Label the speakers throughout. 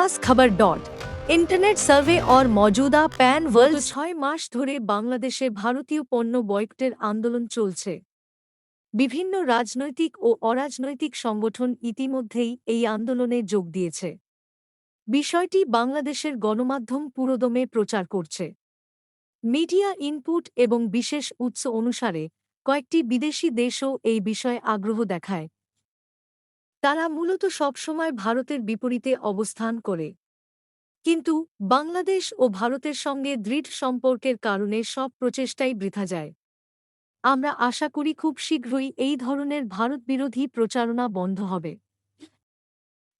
Speaker 1: खास खबर इंटरनेट सर्वे और मौजूदा पैन वर्ल्ड 6 मास ধরে বাংলাদেশে ভারতীয় পণ্য বয়কটের আন্দোলন চলছে। বিভিন্ন রাজনৈতিক ও অরাজনৈতিক সংগঠন ইতিমধ্যেই এই আন্দোলনে যোগ দিয়েছে। বিষয়টি বাংলাদেশের গণমাধ্যম পুরোদমে প্রচার করছে। মিডিয়া ইনপুট এবং বিশেষ উৎস অনুসারে কয়েকটি বিদেশি দেশও এই বিষয়ে আগ্রহ দেখায়। তারা মূলত সবসময় ভারতের বিপরীতে অবস্থান করে, কিন্তু বাংলাদেশ ও ভারতের সঙ্গে দৃঢ় সম্পর্কের কারণে সব প্রচেষ্টাই বৃথা যায়। আমরা আশা করি খুব শীঘ্রই এই ধরনের ভারতবিরোধী প্রচারণা বন্ধ হবে।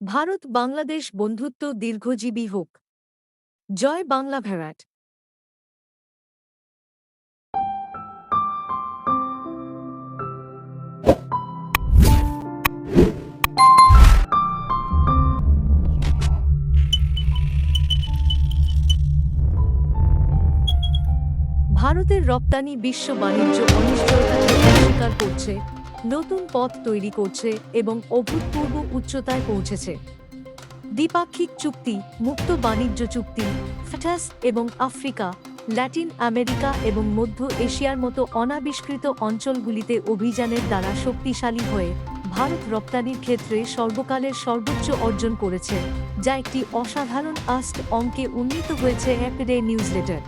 Speaker 1: ভারত বাংলাদেশ বন্ধুত্ব দীর্ঘজীবী হোক। জয় বাংলা ভ্যারাট। ভারতের রপ্তানি বিশ্ব বাণিজ্য অনিশ্চয়তাকে অস্বীকার করছে, নতুন পথ তৈরি করছে এবং অভূতপূর্ব উচ্চতায় পৌঁছেছে। দ্বিপাক্ষিক চুক্তি, মুক্ত বাণিজ্য চুক্তি, ফ্যাটাস এবং আফ্রিকা, ল্যাটিন আমেরিকা এবং মধ্য এশিয়ার মতো অনাবিষ্কৃত অঞ্চলগুলিতে অভিযানের দ্বারা শক্তিশালী হয়ে ভারত রপ্তানির ক্ষেত্রে সর্বকালের সর্বোচ্চ অর্জন করেছে, যা একটি অসাধারণ অঙ্কে উন্নীত হয়েছে এপডে নিউজলেটার।